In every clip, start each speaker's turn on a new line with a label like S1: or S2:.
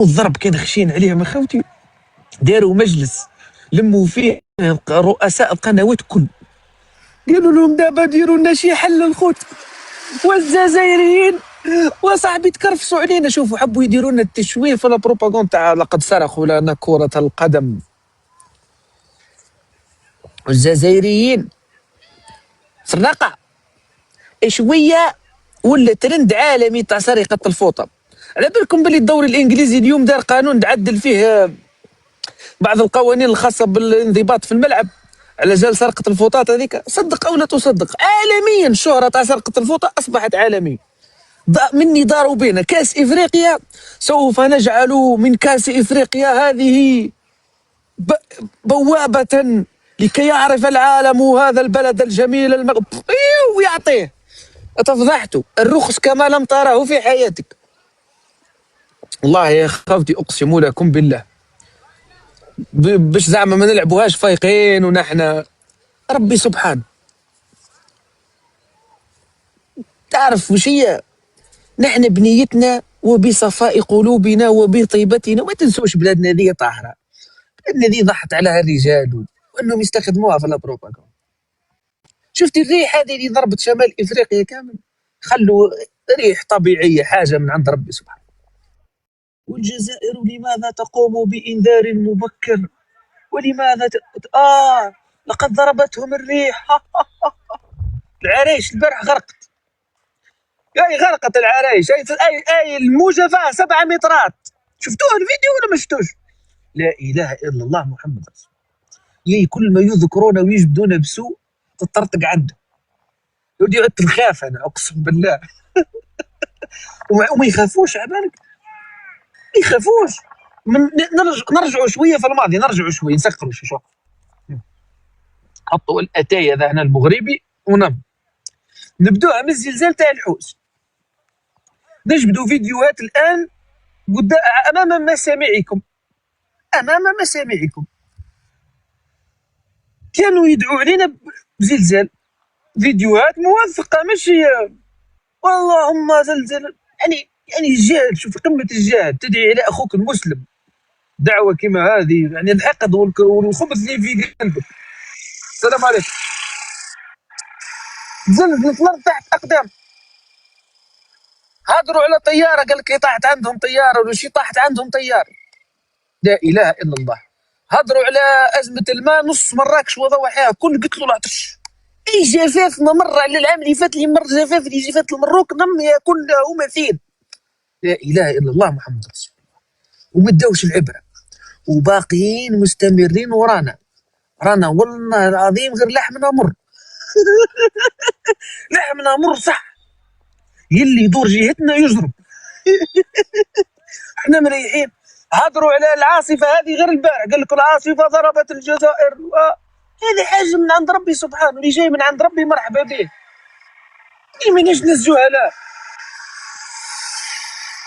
S1: والضرب كان خشين عليهم اخوتي. داروا مجلس لموا فيه رؤساء القنوات الكل، قالوا لهم دابا ديروا لنا شي حل الخوت، والجزائريين وصاحبي تكرفسوا علينا. شوفوا حبوا يديروا لنا التشويه في البروباغندا تاع لقد صرخوا لنا كرة القدم. والجزائريين سرقة شويه ولا ترند عالمي تاع سرقة الفوطة. على بالكم باللي الدوري الانجليزي اليوم دار قانون تعدل فيه بعض القوانين الخاصة بالانضباط في الملعب على جال سرقة الفوطات هذيك. صدق او لا تصدق، عالميا الشهرة تاع سرقة الفوطة اصبحت عالمية. مني داروا بينا كاس افريقيا، سوف نجعل من كاس افريقيا هذه بوابة لكي يعرف العالم هذا البلد الجميل المغرب، ويعطيه. تفضحتوا الرخص كما لم تراه في حياتك. والله يا خوتي اقسم لكم بالله باش زعما ما نلعبوهاش فايقين ونحن ربي سبحانه. تعرف وش هي؟ نحن بنيتنا وبصفاء قلوبنا وبطيبتنا، وما تنسوش بلادنا ذي طاهرة، بلادنا ذي ضحت عليها الرجال وانهم يستخدموها في البروباغندا. شفتي الريح هذه اللي ضربت شمال افريقيا كامل؟ خلوا ريح طبيعية، حاجة من عند ربي سبحانه. والجزائر لماذا تقوم بإنذار مبكر؟ ولماذا لقد ضربتهم الريح. العريش البارح غرقت، غرقت العريش، اي الموجة فيها 7 مترات. شفتوه الفيديو ولا ما شفتوش؟ لا اله الا الله محمد رسول الله. كل ما يذكرون ويجبدون بسوء تطرطق عنده. يودي عدت نخاف انا اقسم بالله. وما يخافوش عبالك، ما يخافوش. نرجعوا شويه في الماضي، نرجعوا شويه نسخروا شو حطوا الاتاي هذا هنا المغربي نبدوها من الزلزال تاع الحوس. نجبدوا فيديوهات الان امام مسامعكم، امام مسامعكم. كانوا يدعوا علينا بزلزال، فيديوهات موثقه ماشي اللهم زلزل. يعني الجهل، شوف قمه الجهل. تدعي على اخوك المسلم دعوه كما هذه، يعني الحقد والخبث اللي في قلبك. السلام عليكم. زلزلت الارض تحت اقدام. هدروا على طياره، قال لك طاحت عندهم طياره ولا شي، طاحت عندهم طياره. لا اله الا الله. هدروا على ازمه الماء، نص مراكش وضوحيها كل قتلوا العطش. اي جفاف ما مر على العام اللي فات، اللي مر جفاف اللي فات المروك نم يكون له مثيل. لا اله الا الله محمد رسول الله. وما داوش العبره وباقيين مستمرين ورانا والله العظيم غير لحمنا مر. لحمنا مر صح، يلي يدور جهتنا يجرب. احنا مريحين. هضروا على العاصفه هذه غير البارح، قال لك العاصفه ضربت الجزائر. هذه حاجه من عند ربي سبحانه، اللي جاي من عند ربي مرحبا به. ماناش ناس جهلاء.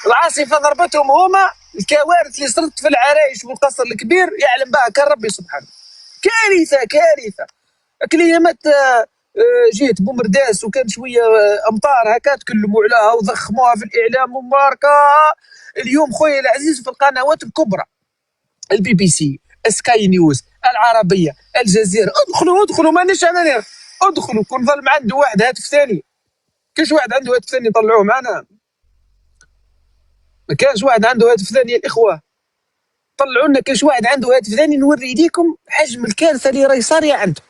S1: العاصفه ضربتهم هما، الكوارث اللي صرت في العرايش والقصر الكبير يعلم بها كان ربي سبحانه. كارثه. اكليمات جيت بومرداس وكان شويه امطار هكا تكلموا عليها وضخموها في الاعلام ومباركه. اليوم خويا العزيز في القنوات الكبرى، البي بي سي، سكاي نيوز، العربيه، الجزيره، ادخلوا مانيش انا. ادخلوا كون ظل عنده واحد هاتف ثاني، كاش واحد عنده هاتف ثاني طلعوه معنا. ما كانش واحد عنده هاتف ثاني يا الاخوه، طلعوا لنا كاش واحد عنده هاتف ثاني نوري ليكم حجم الكارثه اللي راهي صاريه عنده.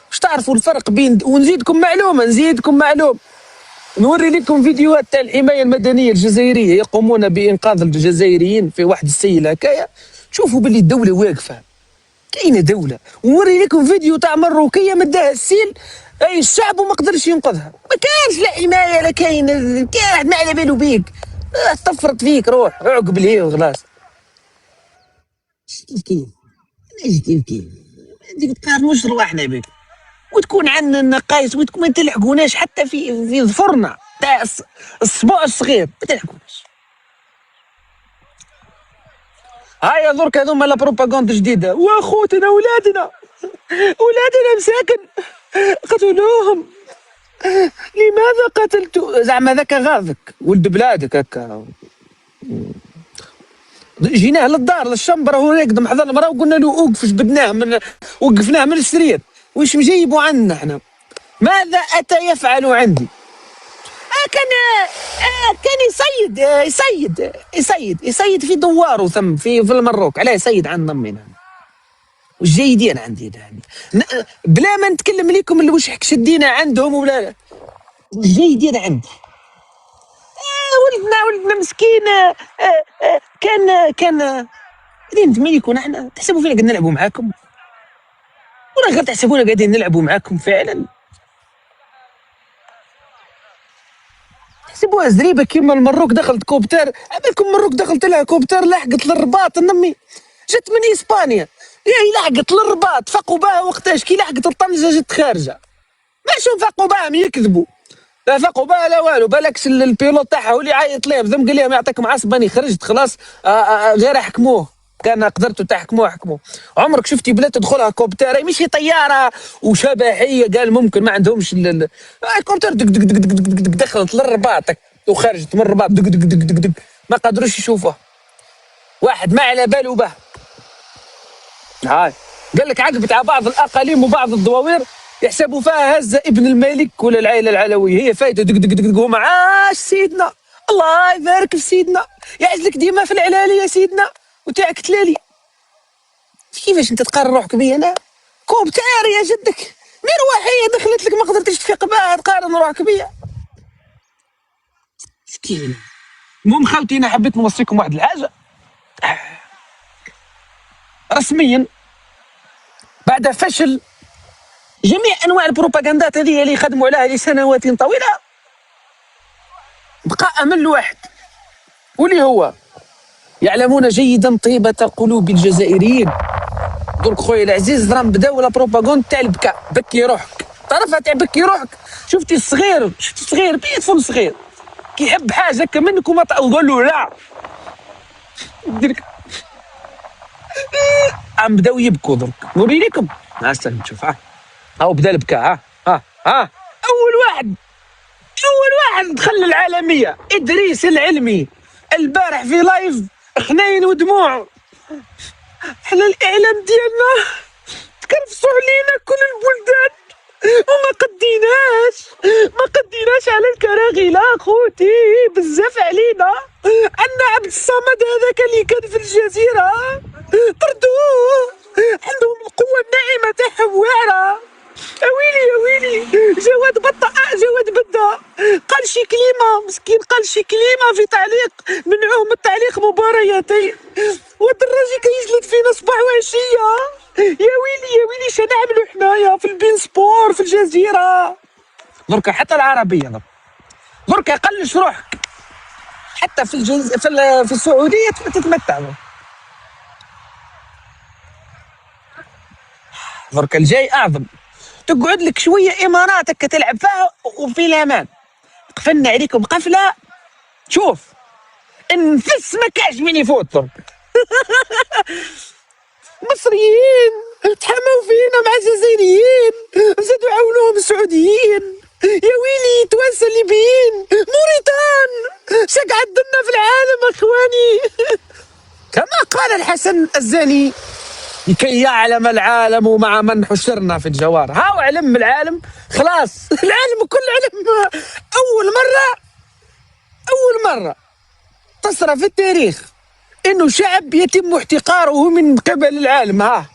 S1: واش تعرفوا الفرق بين، ونزيدكم معلومه، نوري لكم فيديوهات تاع الحمايه المدنيه الجزائريه يقومون بانقاذ الجزائريين في واحد السيل هكايا. شوفوا باللي الدوله واقفه، كاينه دوله. ونوري لكم فيديو تاع مروكيه مداها السيل اي الشعب وما قدرش ينقذها. ما كانش لا حمايه لا كاين واحد ما على باله بيك، تفرط فيك روح عقب ليه وخلاص. كيف انت تقارنوش رواحنا بك، وتكون عندنا النقايص وتكون ما تلحقوناش حتى في ظفرنا تاع الصباع الصغير، ما تلحقوناش. هيا درك هذوما لا بروباغندا جديده. واخوتنا ولادنا مساكن قتلوهم. لماذا قتلتوا؟ زعما ذاك غاضك ولد بلادك هكا. جيناه للدار للشمبره هو راقد محضر المراه وقلنا له اوقف، جبدناه من وقفناه من السرير. وش مجيبوا عنا احنا؟ ماذا اتى يفعل عندي؟ كان يصيد في دواره ثم في المروك. علاه يصيد عن ضمنا والجيدين عندي يعني. بلا ما نتكلم لكم اللي وش شدينا عندهم ولا الجيدين عندي. ولدنا مسكين. كان قاعدين نتميلكوا احنا تحسبوا فينا قاعدين نلعبوا معاكم؟ ولا غير تحسبونا قاعدين نلعبوا معاكم فعلا؟ تحسبوها زريبه كيما المروك دخلت كوبتر. عبالكم المروك دخلت لها كوبتر لحقت للرباط النمي جت من اسبانيا. يعني لحقت للرباط فقوا بها وقتاش كي لحقت الطنجه جت خارجه. ماشي فقوا بها يكذبوا. لا فقوا بها لا والو. بالكش البيلوت تاعها هو اللي عيط لهم ذم قال لهم يعطيكم عصباني خرجت خلاص. غير احكموه كان قدرتوا تحكموه حكموه. عمرك شفتي بلاد تدخلها كوبتر ماشي طياره وشبحيه؟ قال ممكن ما عندهمش الكوبتر دخلت للرباط وخرجت من الرباط ما قدروش يشوفوها. واحد ما على باله به. هاي قال لك عقب تاع بعض الاقاليم وبعض الدواوير يحسبوا فيها هزه ابن الملك ولا العائله العلويه. هي فايته دق دق دق هو معاش سيدنا. الله يبارك في سيدنا يعزلك ديما في العلالي يا سيدنا وتاعك تلالي. كيفاش انت تقارن روحك بي انا؟ كوبتار يا جدك مروحيه دخلت لك ما قدرتش تفيق بها تقارن روحك بيا. مسكين. المهم خاوتي انا حبيت نوصيكم واحد الحاجه رسميا بعد فشل جميع انواع البروباغندات هذه اللي خدموا عليها لسنوات طويله بقى امل واحد واللي هو يعلمون جيدا طيبه قلوب الجزائريين. درك خويا العزيز راهم بداو لا بروباغوند تاع البكاء. بكي روحك تعرفها تاع بكي روحك. شفتي الصغير بيتفل صغير كي يحب حاجه هكا منك وما تقول له لا يديرك عم بداو يبكوا. درك نوري لكم استنى نشوف. هاو بدا البكاء. ها اول واحد دخل العالميه ادريس العلمي البارح في لايف خناين ودموع. احنا الاعلام ديالنا تكرفصوا علينا كل البلدان وما قديناش على الكراغيله خوتي بزاف علينا. عندنا عبد الصمد هذاك اللي كان في الجزيره طردوه عندهم القوه الناعمه تاعهم واعره. ويلي جواد بدا قال شي كلمه مسكين قال شي كلمه في تعليق منعوه من التعليق مبارياتي والدراجي كيجلد فينا صباح وعشيه. يا ويلي شنعملوا حنايا في البين سبور في الجزيره. دركا حتى العربيه دركا قلش روحك حتى في السعوديه تتمتع. دركا الجاي اعظم تقعد لك شويه اماراتك تلعب فيها وفي الامان. قفلنا عليكم قفله شوف انفس ما كاش من يفوت. مصريين تحموا فينا مع الجزائريين زادوا عاونوهم السعوديين. يا ويلي توانسه ليبيين موريتان شقعد لنا في العالم اخواني. كما قال الحسن الزاني لكي يعلم العالم مع من حشرنا في الجوار. هاو علم العالم خلاص. العالم كل علم. أول مرة تصرى في التاريخ إنه شعب يتم احتقاره من قبل العالم.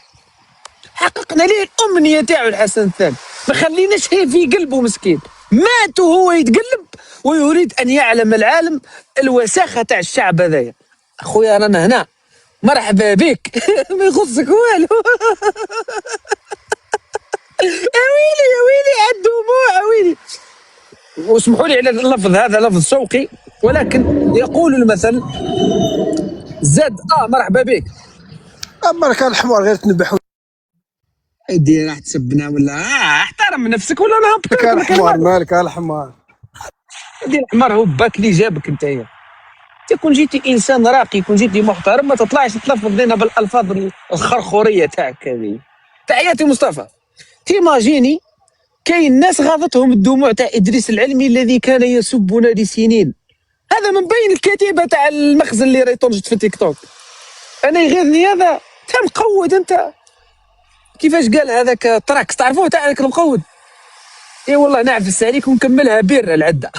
S1: حققنا ليه الأمنية تاعو الحسن الثاني ما خليناش هي في قلبه مسكين مات وهو يتقلب ويريد أن يعلم العالم الوساخة تاع الشعب هذايا. أخويا رانا هنا مرحبا بك ما يخصك والو. يا ويلي على الدموع ويلي. واسمحوا لي على اللفظ هذا لفظ سوقي ولكن يقول المثل زاد مرحبا بك.
S2: اما كان الحمار غير تنبحوا
S1: ايدي راح تسبنا ولا احترم نفسك ولا انا هبطك.
S2: كان الحمار مالك الحمار
S1: ايدي الحمار هو باك لي جابك انت. كون جيتي انسان راقي كون جيتي محترم ما تطلعش تلفظ لنا بالالفاظ الخرخوريه تاعك هذه. تحياتي مصطفى. تيماجيني كاين ناس غاضتهم الدموع تاع ادريس العلمي الذي كان يسبنا لسنين. هذا من بين الكتيبه تاع المخزن اللي راهي تنشط في تيك توك. انا يغيظني هذا، انت مقود انت. كيفاش قال هذاك تراكس، تعرفوه تاع هذاك المقود؟ اي والله نعفس عليك ونكملها بير العده.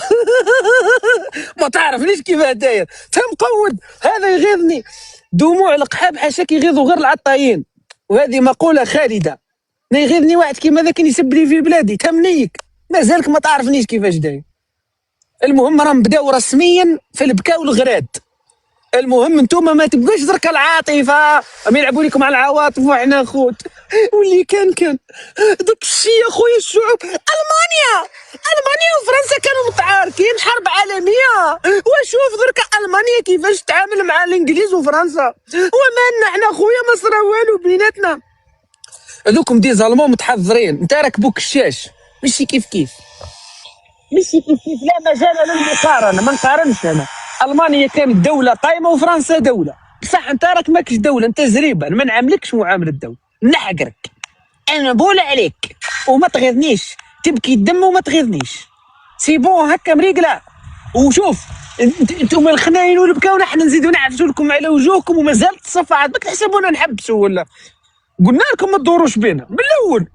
S1: ما تعرفنيش كيفاه داير، انت مقود. هذا يغيظني. دموع القحاب حاشاك يغيظوا غير العطايين، وهذه مقوله خالده. انا يغيظني واحد كيما ذا كان يسب لي في بلادي، تمنيك مازالك ما تعرفنيش كيفاش داير. المهم راهم بداو رسميا في البكاء والغراد. المهم انتوما ما تبقاش درك العاطفه، راهم يلعبوا لكم على العواطف وحنا خوت. واللي كان داك الشيء يا خويا الشعوب. المانيا وفرنسا كانوا متعاركين حرب عالميه، وشوف درك المانيا كيفاش تتعامل مع الانجليز وفرنسا، وما حنا خويا ما صرا والو بيناتنا. هذوكم دي ظلموا متحضرين، انت راك بوك الشاش ماشي كيف كيف. ماشي كيف كيف، لا مجال للمقارنه، ما نقارنش انا. المانيا كانت دوله قايمه وفرنسا دوله، بصح انت راك ماكش دوله، انت زريبه، ما نعاملكش معامله الدوله، نحقرك، انا بول عليك وما تغيظنيش، تبكي الدم وما تغيظنيش. سي بون هكا مريقله. وشوف انتم الخناين والبكاو، نحن نزيدو نعفسوا لكم على وجوهكم ومازال تصفعات، ما تحسبونا نحبسوا ولا. قلنا لكم ما تدوروش بينا من الاول.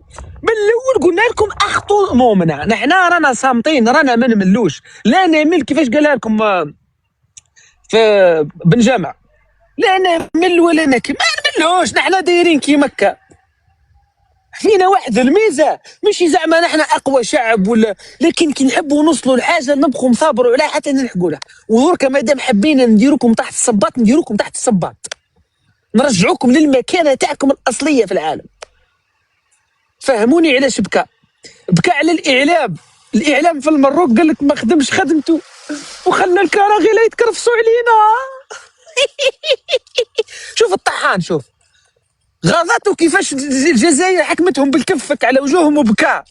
S1: قلنا لكم اخطوا مؤمنه، نحن رانا صامتين، رانا ما نملوش، لا نمل كيفاش قالها لكم في بن جامع، لا نمل ولا نكل، ما نملوش، نحن دايرين كي مكه. فينا واحد الميزه، ماشي زعما نحن اقوى شعب ولا، لكن كي نحبوا نوصلوا لحاجه نبقوا نثابروا عليها حتى نلحقوا لها. ودرك مادام حبينا نديروكم تحت الصباط، نديروكم تحت الصباط، نرجعوكم للمكانه تاعكم الاصليه في العالم. فهموني علاش بكى على الاعلام في المروك، قال لك ما خدمش خدمته وخلى الكراغيله يتكرفسوا علينا. شوف الطحان، شوف غلطوا كيفاش الجزائر حكمتهم بالكفك على وجوههم وبكى.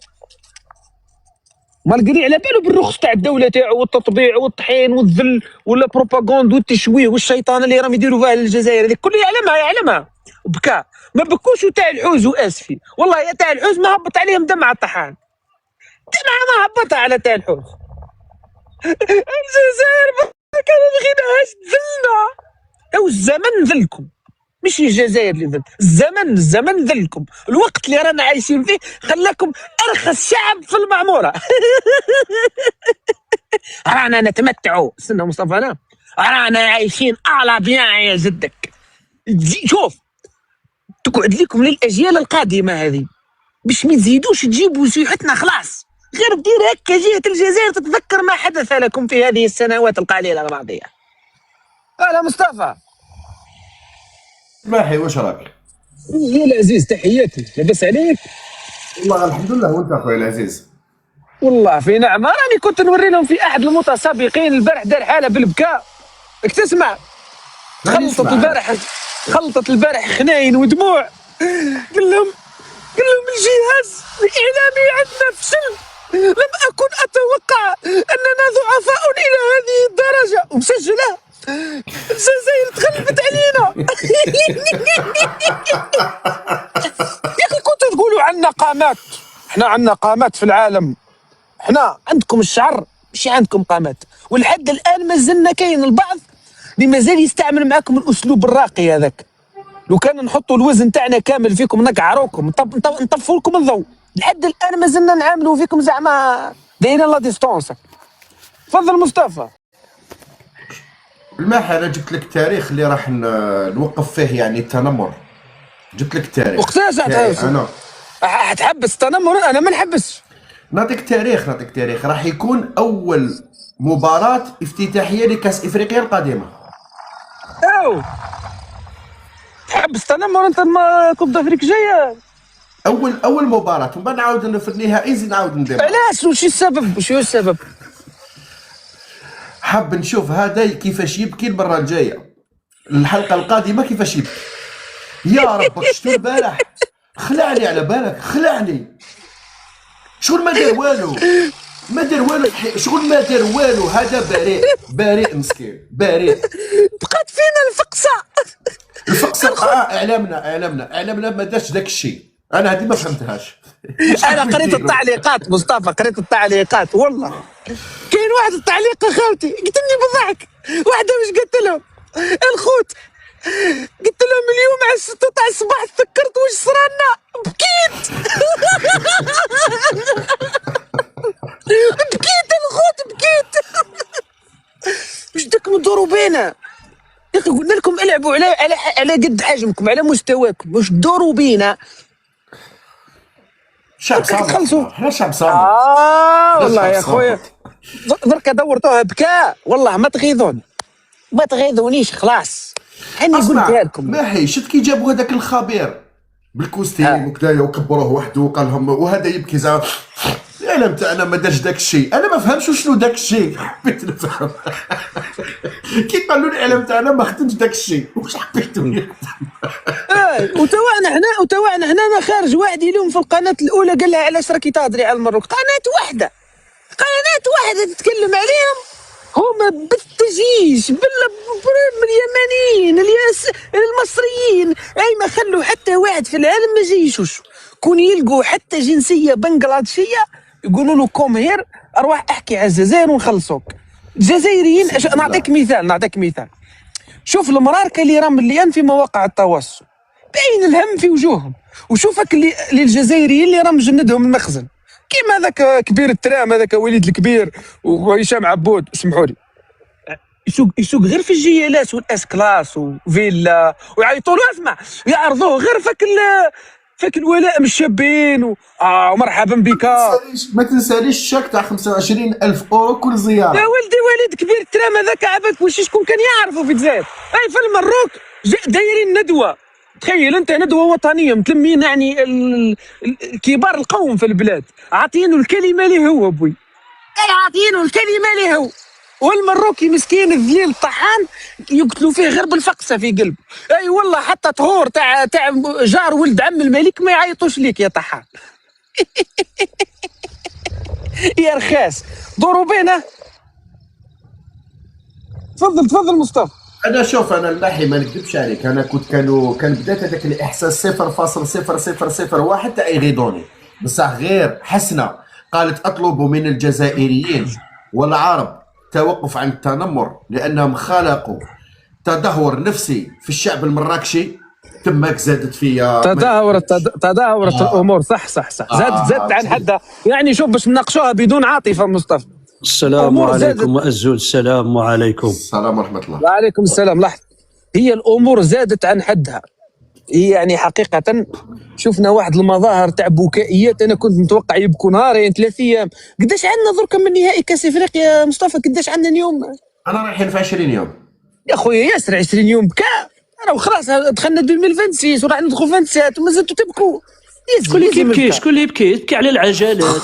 S1: ما لقيني على باله بالرخص تاع الدوله تاعو والتطبيع والطحين والذل ولا بروباغوند والتشويه والشيطان اللي راهم يديروا فيها للجزائر، هذيك كل يعلمها وبكى. ما بكوش تاع الحوز واسفي، والله يا تاع الحوز ما هبط عليهم دمعه الطحان، دمعه ما هبطها على تاع الحوز. الجزائر ما كان بغيناهاش تذلنا، او الزمن ذلكم، مش الجزائر اللي ذل، الزمن ذلكم، الوقت اللي رانا عايشين فيه خلاكم ارخص شعب في المعموره. رانا نتمتعوا، استنى مصطفى، انا رانا عايشين على بيان يا جدك. شوف تقعد لكم للاجيال القادمه هذه، باش ما تزيدوش تجيبوا سيحتنا، خلاص غير دير هكا جهه الجزائر تتذكر ما حدث لكم في هذه السنوات القليله الماضيه. هلا مصطفى.
S3: ماحي واش راك؟
S1: يا العزيز تحياتي، لاباس عليك؟
S3: والله الحمد لله، وانت اخويا العزيز؟
S1: والله في نعمه، راني كنت نوري لهم في احد المتسابقين البارح دار حاله بالبكاء، راك تسمع؟ خلطت البارح خناين ودموع. قال لهم الجهاز الاعلامي عندنا فشل، لم اكن اتوقع اننا ضعفاء الى هذه الدرجه، ومسجله الجزائر تخلفت علينا. يا اخي كنتوا تقولوا عندنا قامات، احنا عندنا قامات في العالم، احنا عندكم الشعر ماشي عندكم قامات. ولحد الان ما زلنا كاين البعض اللي مازال يستعمل معكم الاسلوب الراقي هذاك. لو كان نحطوا الوزن تاعنا كامل فيكم نقعروكم، نطفوا لكم الضوء. لحد الان ما زلنا نعاملوا فيكم زعما دايرين لا ديستونس. تفضل مصطفى.
S3: الماحي انا جبت لك التاريخ اللي راح نوقف فيه يعني التنمر، جبت لك التاريخ.
S1: وقتاش
S3: انا
S1: حتحبس التنمر؟ انا ما نحبسش.
S3: نعطيك تاريخ راح يكون اول مباراة افتتاحية لكأس افريقيا القادمة.
S1: او تحبس التنمر انت؟ كوب افريقيا جايه
S3: اول مباراة، ومن بعد نعاود في النهائي نعاود ندير.
S1: علاش؟ وش السبب؟ وش هو السبب؟
S3: حاب نشوف هذا كيفاش يبكي المرة الجاية، الحلقة القادمة كيفاش يبكي. يا ربك شتو البارح خلعني على بالك، خلعني شغل ما دار والو، شغل ما دار والو. هذا بريء مسكين، بريء.
S1: بقات فينا
S3: الفقصة. اعلامنا ما دارش داك الشيء، انا هذه ما فهمتهاش.
S1: انا قريت التعليقات مصطفى، قريت التعليقات والله. كاين واحد التعليق اخوتي قتلني بالضحك، واحده مش قلت لهم الخوت، قلت تلعبوا على قد حجمكم، على مستواكم، واش تدوروا بينا.
S3: شعب صامت، حنا شعب صامت.
S1: والله يا خويا درك دورتوها بكاء، والله ما تغيظوني، ما تغيظونيش خلاص. هاني قلتها لكم.
S3: ماحي شفت كي جابوا هذاك الخبير بالكوستيم وكذايا وكبروه وحده وقال لهم وهذا يبكي زعما الاعلام تاعنا ما دارش داك الشيء. انا ما فهمش شنو داك الشيء، حبيت نفهم. كي قالوا الاعلام تاعنا ما خدمش داك الشيء، واش حبيتوا
S1: وتوعنا هنا ما خارج واحد يلوم في القناه الاولى قال لها علاش راكي تهضري على المروك. قناه واحده تتكلم عليهم هما بالتجيش من اليمنيين المصريين. اي ما خلوا حتى واحد في العالم ما جيشوش. كون يلقوا حتى جنسيه بنغلاديشيه يقولوا له كوم هير، اروح احكي على الجزائر ونخلصوك. الجزائريين نعطيك مثال. شوف المراركه اللي راهم مليان في مواقع التواصل، باين الهم في وجوههم. وشوفك الجزائريين اللي راهم مجندهم المخزن، كيما هذاك كبير الترام، هذاك وليد الكبير وهشام عبود، اسمحوا لي، يسوق غير في الجيالات والاس كلاس وفيلا، ويعيطوا له اسمع يعرضوه غير فاك الولائم الشابين ومرحبا بك.
S3: ما تنساليش الشاك تاع 25,000 اورو كل زياره.
S1: يا ولدي وليد كبير الترام هذاك عباك واش شكون كان يعرفوا في الجزائر. اي في المروك دايرين ندوه، تخيل انت ندوه وطنيه متلمين يعني كبار القوم في البلاد، عاطينه الكلمه ليه هو بوي، عاطينه الكلمه ليه هو. والمروكي مسكين الذليل الطحان يقتلوا فيه غير بالفقسه في قلبه. اي والله حتى طهور تاع جار ولد عم الملك ما يعيطوش ليك يا طحان. يا رخاص دوروا بينا. تفضل مصطفى.
S3: انا شوف انا الماحي ما نكذبش عليك، انا كان بدات هذاك الاحساس 0.0001 تاع يغيضوني، بصح غير حسنه قالت اطلبوا من الجزائريين والعرب توقف عن التنمر لانهم خلقوا تدهور نفسي في الشعب المراكشي. تماك زادت فيا
S1: تدهورت الامور. صح زادت عن حدها. يعني شوف باش نناقشوها بدون عاطفه مصطفى.
S4: السلام عليكم وأزول. السلام عليكم.
S3: السلام ورحمه الله.
S1: وعليكم السلام. لحظه، هي الامور زادت عن حدها. هي يعني حقيقه شفنا واحد المظاهر تاع بكائيات. انا كنت متوقع يبكوا نهارين 3 ايام. قداش عندنا دركا من نهائي كاس افريقيا مصطفى؟ قداش عندنا اليوم؟
S3: انا رايحين في 20 يوم
S1: يا خويا ياسر. 20 يوم بكاء. انا خلاص دخلنا 2026 وراح ندخل 27 ومازلتوا تبكوا.
S4: شكون اللي كيبكي؟ شكون اللي يبكي على العجلات؟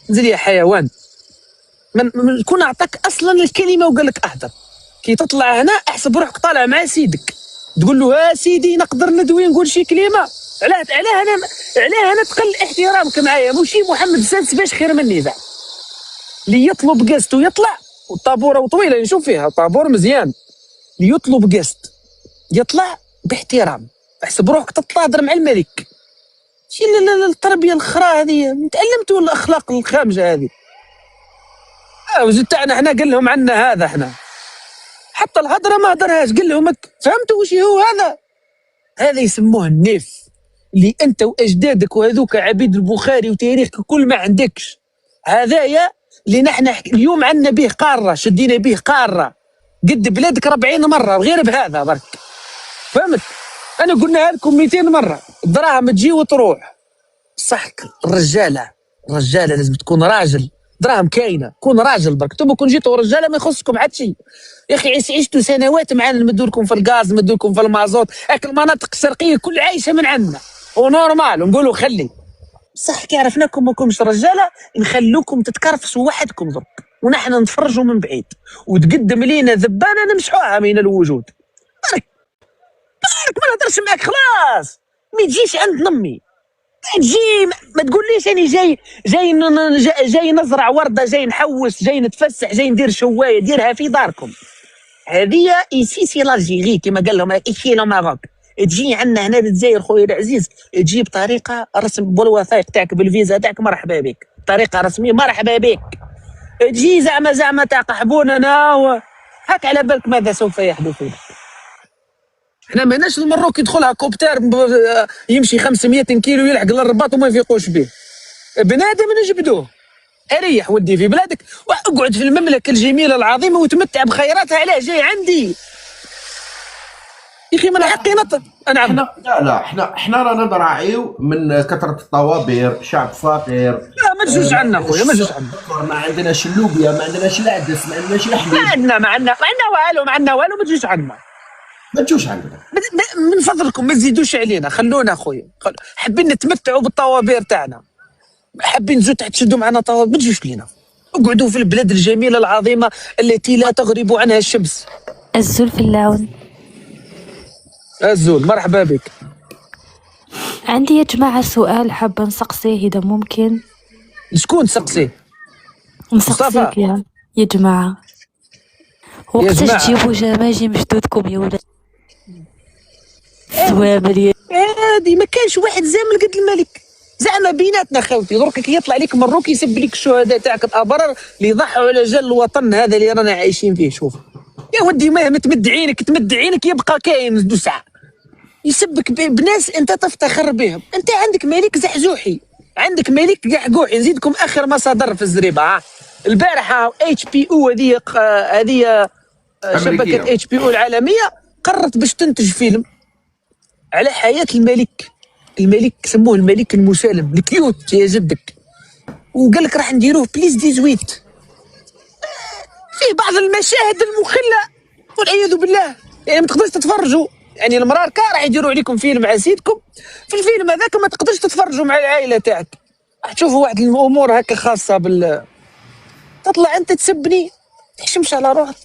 S4: نزل
S1: يا حيوان. من كون اعطاك اصلا الكلمه وقال لك اهدر. كي تطلع هنا احسب روحك طالع مع سيدك، تقول له سيدي نقدر ندوي نقول شي كلمه. علاه انا تقل احترامك معايا. ماشي محمد السادس باش خير مني ذا اللي يطلب قسط ويطلع، والطابوره طويله نشوف فيها طابور مزيان. اللي يطلب قسط يطلع باحترام، احسب روحك تتلاضر مع الملك. شي التربيه الخرا هذه تعلمتوا الاخلاق الخامجه هذه. وزيد تاعنا احنا قال لهم عنا هذا، احنا حتى الهضره ما هضرهاش، قال لهم فهمتوا وش هو هذا يسموه النيف، اللي انت واجدادك وهذوك عبيد البخاري وتاريخك كل ما عندكش. هذايا اللي نحن اليوم عندنا به قاره، شدينا به قاره قد بلادك 40 مره غير بهذا برك. فهمت؟ انا قلناها لكم 200 مره. الدراهم تجي وتروح. صح الرجاله لازم تكون راجل. دراهم كاينه، كون راجل برك. انتم كون جيتوا رجاله ما يخصكم حتى شيء. يا اخي عشتوا سنوات معنا نمدولكم في الغاز، نمدولكم في المازوت، هاك المناطق الشرقيه كل عايشه من عندنا ونورمال، ونقولوا خلي. صح كي عرفناكم ما كنتش رجاله نخلوكم تتكرفسوا وحدكم درك، ونحن نتفرجوا من بعيد، وتقدم لينا ذبانه نمسحوها من الوجود. بارك ما نهضرش معاك خلاص. ما تجيش عند نمي، تجي ما تقوليش اني جاي نزرع ورده، جاي نحوس، جاي نتفسح، جاي ندير شوايه. ديرها في داركم. هذه سي لالجيري كما قال لهم ايشي لو ماروك. تجي عندنا هنا للجزائر خويا العزيز، تجي بطريقه رسم بالوثائق تاعك بالفيزا تاعك، مرحبا بك. طريقه رسميه مرحبا بك. تجي زعما تقحبوننا هاك على بالك ماذا سوف يحدث لك. احنا ماناش المروك يدخلها كوبتر يمشي 500 كيلو يلحق للرباط وما يفيقوش به. بنادم نجبدوه. اريح ودي في بلادك واقعد في المملكه الجميله العظيمه وتمتع بخيراتها. علاه جاي عندي يا اخي من حقنا نعم.
S3: احنا رانا نراعيو من كثره الطوابير، شعب فقير.
S1: لا ما تجوش عنا خويا، ما تجوش عنا.
S3: ما عندناش اللوبيا، ما عندناش العدس، ما عندناش الحليب.
S1: ما عندنا والو، ما تجوش عنا.
S3: ما تجوش عندنا.
S1: من فضلكم ما تزيدوش علينا، خلونا خويا. حابين نتمتعوا بالطوابير تاعنا، حابين نزيدوا تحت تشدوا معنا طوابير، ما تجوش لينا. اقعدوا في البلاد الجميله العظيمه التي لا تغرب عنها الشمس.
S5: الزول في اللون.
S1: الزول مرحبا بك.
S5: عندي يا جماعة سؤال حابة نسقسيه إذا ممكن.
S1: شكون تسقسيه؟
S5: نسقسيك يا جماعة. وقتاش تجيبوا جماجم جدودكم يا ولاد الزوامل؟
S1: هادي ما كانش واحد زامل قد الملك، زعما بيناتنا خاوتي. درك كي يطلع لك مروك يسب لك الشهداء تاعك الابرار اللي ضحوا على جال الوطن هذا اللي رانا عايشين فيه. شوف يا ودي، مهما تمد عينك يبقى كاين دسع يسبك بناس انت تفتخر بهم. انت عندك ملك زحزوحي، عندك ملك قعقوحي. نزيدكم اخر مصادر في الزريبه. البارحه HBO هذه شبكه HBO العالميه قررت باش تنتج فيلم على حياه الملك سموه الملك المسالم الكيوت يا جدك، وقال لك راح نديروه بليز 18. فيه بعض المشاهد المخله والعياذ بالله، يعني ما تقدرش تتفرجوا. يعني المراركه راح يديروا عليكم فيلم مع سيدكم، في الفيلم هذاك ما تقدرش تتفرجوا مع العائله تاعك، راح تشوفوا واحد الامور هكا خاصه تطلع انت تسبني، تحشمش على روحك.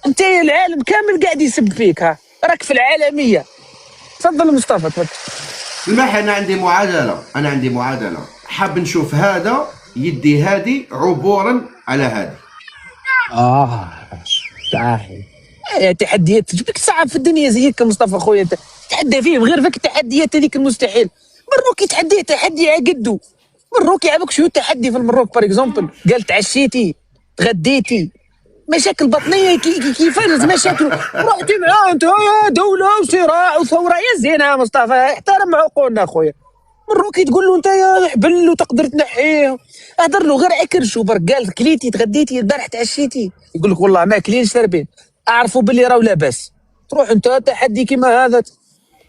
S1: انت العالم كامل قاعد يسب فيك، راك في العالميه. تفضل مصطفى تفضل.
S3: انا عندي معادله، حاب نشوف هذا يدي هادي عبورا على هادي.
S1: صحيح. تحديات تجيب لك صعب في الدنيا زيك مصطفى خويا، تحدى فيهم غير فيك التحديات هذيك المستحيل. مروك يتحدى تحدي عقدو، مروك يعبك شو التحدي في المروك بار اكزومبل، قال تعشيتي تغديتي مشاكل بطنيه كيفاش مشاكل رحتي معاه انت دوله وصراع وثوره. يا زين يا مصطفى احترم عقولنا خويا. مروك تقول له انت يا حبل وتقدر تنحيه، اهدر له غير عكرشو برك. قال كليتي تغديتي البارح تعشيتي، يقول لك والله ما كلينش تربين. اعرفوا باللي راهو لاباس. تروح انت تحدي كيما هذا،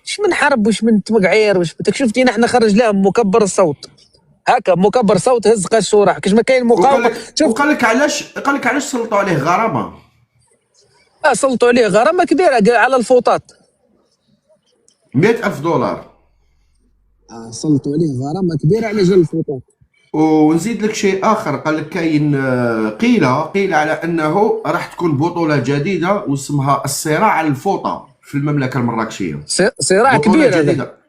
S1: اش من حرب واش من تمقعير واش بدك. شفتينا احنا خرج لهم مكبر الصوت هكا، مكبر صوت هز قشوره كاش ما كاين مقاومه.
S3: شوف قال لك علاش سلطوا عليه غرامه.
S1: سلطوا عليه غرامه كبيره على الفوطات
S3: $100,000.
S1: سلطوا عليه غرامه كبيره على جال الفوطات.
S3: ونزيد لك شيء اخر، قال لك كاين قيل على انه راح تكون بطوله جديده واسمها الصراع على الفوطه في المملكه المراكشيه.
S1: صراع كبير هذا.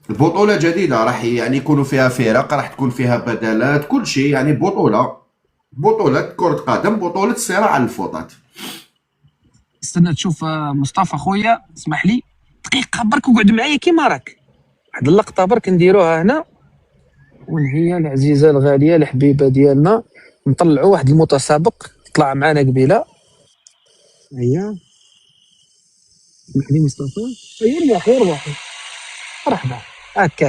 S3: بطوله جديده راح يعني يكونوا فيها فرق، راح تكون فيها بدلات، كل شيء يعني بطوله كره قدم، بطوله الصراع على الفوطات.
S1: استنى تشوف مصطفى خويا، اسمح لي دقيقه برك وقعد معايا كيما راك. واحد اللقطه برك نديروها هنا، وهي العزيزه الغاليه الحبيبه ديالنا نطلعوا واحد المتسابق طلع معنا قبيله. هيا اسمح لي مصطفى، يربح مرحبا هكا.